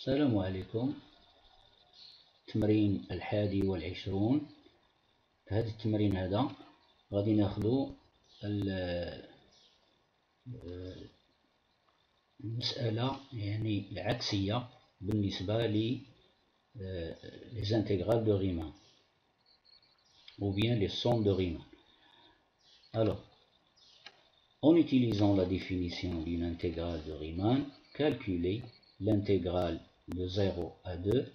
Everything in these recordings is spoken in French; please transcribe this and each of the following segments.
السلام عليكم. التمرين 21. في هذا التمرين هذا غادي ناخذ المسألة يعني العكسية بالنسبة ل les intégrales de Riemann ou bien les sommes de Riemann. Alors, en utilisant la définition d'une intégrale de Riemann, calculez l'intégrale de 0 à 2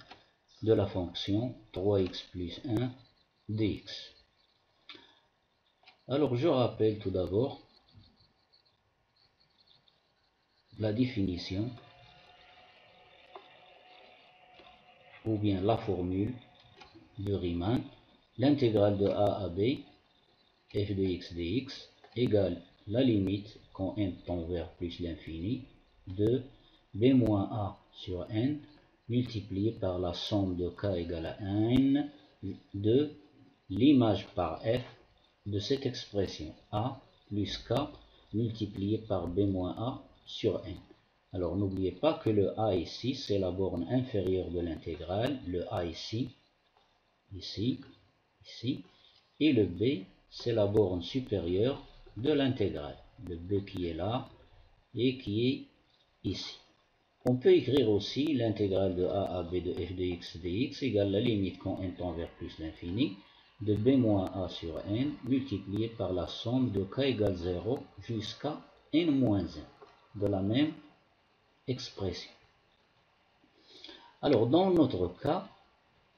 de la fonction 3x plus 1 dx. Alors je rappelle tout d'abord la définition ou bien la formule de Riemann. L'intégrale de a à b f de x dx égale la limite quand n tend vers plus l'infini de b moins a sur n multiplié par la somme de k égale à n de l'image par f de cette expression a plus k multiplié par b moins a sur n. Alors n'oubliez pas que le a ici c'est la borne inférieure de l'intégrale, le a ici, et le b c'est la borne supérieure de l'intégrale, le b qui est là et qui est ici. On peut écrire aussi l'intégrale de a à b de f de x dx égale la limite quand n tend vers plus l'infini de b moins a sur n multiplié par la somme de k égale 0 jusqu'à n moins 1 de la même expression. Alors dans notre cas,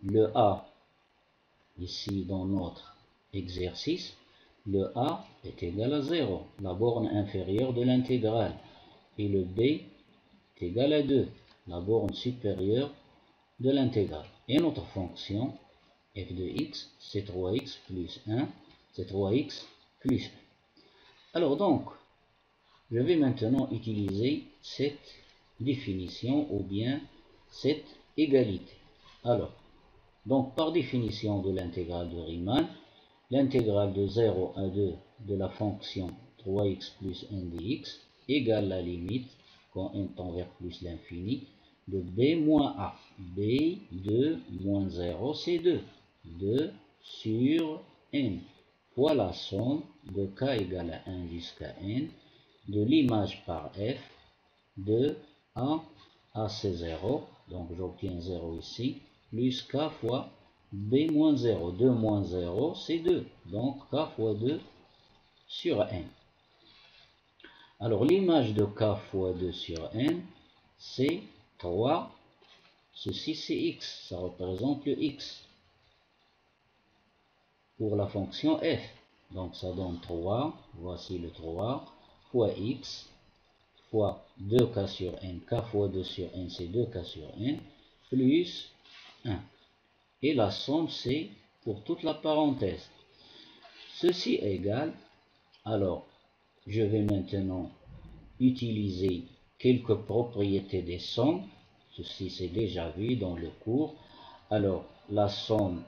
le a, ici dans notre exercice, le a est égal à 0, la borne inférieure de l'intégrale, et le b est égal à 2, la borne supérieure de l'intégrale. Et notre fonction f de x, c'est 3x plus 1, c'est 3x plus 1. Alors donc, je vais maintenant utiliser cette définition ou bien cette égalité. Alors, donc par définition de l'intégrale de Riemann, l'intégrale de 0 à 2 de la fonction 3x plus 1 dx égale la limite quand n tend vers plus l'infini de b moins a. b de moins 0 c'est 2. 2 sur n fois la somme de k égale à 1 jusqu'à n de l'image par f de a c'est 0, donc j'obtiens 0 ici, plus k fois b moins 0. 2 moins 0 c'est 2, donc k fois 2 sur n. Alors l'image de k fois 2 sur n c'est 3, ceci c'est x, ça représente le x pour la fonction f, donc ça donne 3, voici le 3, fois x, fois 2k sur n, k fois 2 sur n c'est 2k sur n, plus 1. Et la somme c'est pour toute la parenthèse. Ceci égale, alors je vais maintenant utiliser quelques propriétés des sommes, ceci c'est déjà vu dans le cours. Alors la somme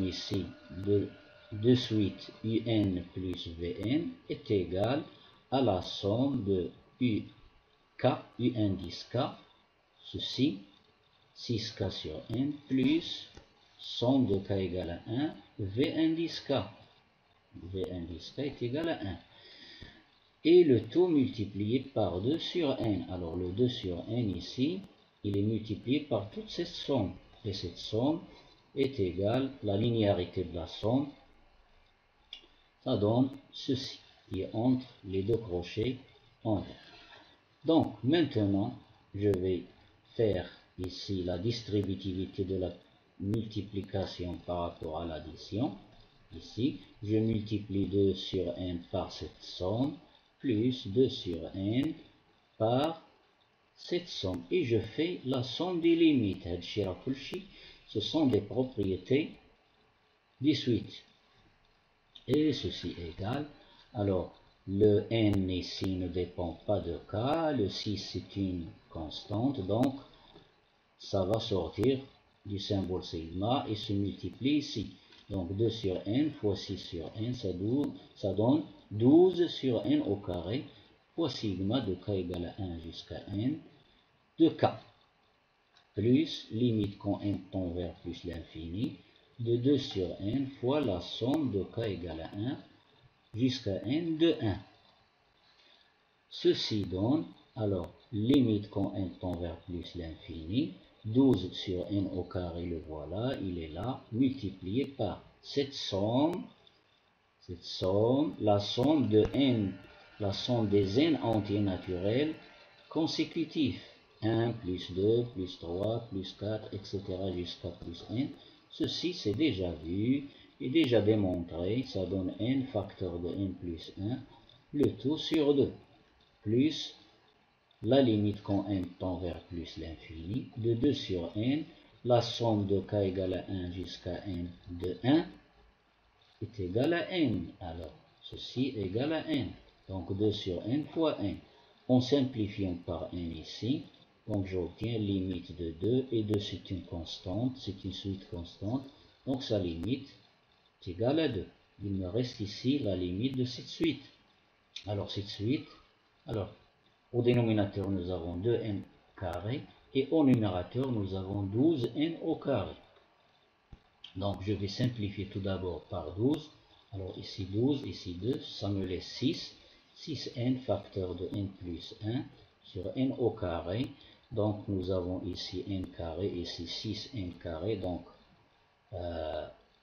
ici de suite un plus vn est égale à la somme de un 10k, ceci 6k sur n plus somme de k égale à 1, v1 10k. v1 10k est égal à 1. Et le tout multiplié par 2 sur n. Alors le 2 sur n ici, il est multiplié par toute cette somme. Et cette somme est égale, la linéarité de la somme, ça donne ceci, qui est entre les deux crochets envers. Donc maintenant, je vais faire ici la distributivité de la multiplication par rapport à l'addition. Ici, je multiplie 2 sur n par cette somme, plus 2 sur n par cette somme. Et je fais la somme des limites. Ce sont des propriétés des suites. Et ceci égale, alors le n ici ne dépend pas de k, le 6 c'est une constante, donc ça va sortir du symbole sigma et se multiplie ici. Donc 2 sur n fois 6 sur n, ça donne 12 sur n au carré fois sigma de k égale à 1 jusqu'à n de k. plus limite quand n tend vers plus l'infini de 2 sur n fois la somme de k égale à 1 jusqu'à n de 1. Ceci donne, alors, limite quand n tend vers plus l'infini, 12 sur n au carré, le voilà, il est là, multiplié par cette somme, la somme de n, la somme des n entiers naturels consécutifs. 1 plus 2 plus 3 plus 4, etc. jusqu'à plus n. Ceci c'est déjà vu et déjà démontré. Ça donne n facteur de n plus 1, le tout sur 2, plus la limite quand n tend vers plus l'infini, de 2 sur n, la somme de k égale à 1 jusqu'à n de 1 est égale à n. Alors, ceci est égal à n. Donc 2 sur n fois n. En simplifiant par n ici, donc j'obtiens limite de 2, et 2 c'est une constante, c'est une suite constante, donc sa limite est égale à 2. Il me reste ici la limite de cette suite. Alors cette suite, alors au dénominateur nous avons 2n carré, et au numérateur nous avons 12n au carré. Donc je vais simplifier tout d'abord par 12. Alors ici 12, ici 2, ça me laisse 6. 6n facteur de n plus 1 sur n au carré. Donc nous avons ici n carré, ici 6n carré. Donc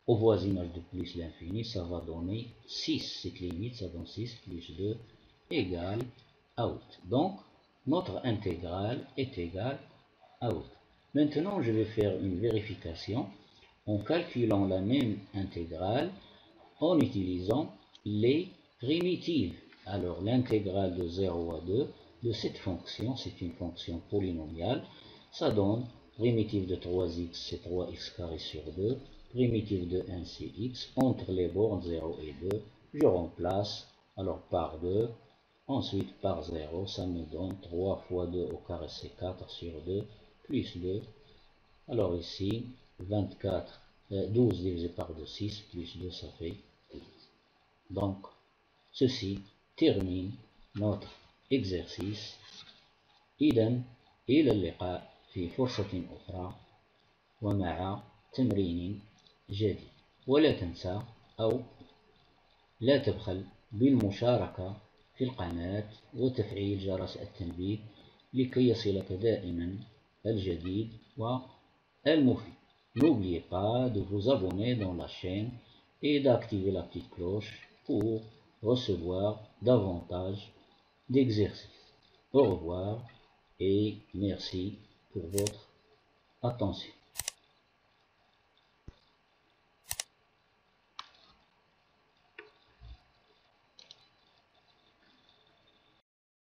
au voisinage de plus l'infini, ça va donner 6. Cette limite, ça donne 6 plus 2 égale out. Donc notre intégrale est égale à out. Maintenant je vais faire une vérification en calculant la même intégrale en utilisant les primitives. Alors l'intégrale de 0 à 2 de cette fonction, c'est une fonction polynomiale, ça donne primitive de 3x, c'est 3x carré sur 2, primitive de 1, c'est x, entre les bornes 0 et 2, je remplace, alors par 2, ensuite par 0, ça me donne 3 fois 2 au carré, c'est 4 sur 2, plus 2, alors ici, 12 divisé par 2, 6, plus 2, ça fait 8. Donc, ceci termine notre exercice. إذن إلى اللقاء في فرصة أخرى ومع تمرين جديد. ولا تنسى أو لا تبخل بالمشاركة في القناة وتفعيل جرس التنبيه لكي يصلك دائما الجديد والمفيد. N'oubliez pas de vous abonner dans la chaîne et d'activer la petite cloche pour recevoir davantage d'exercices. Au revoir et merci pour votre attention.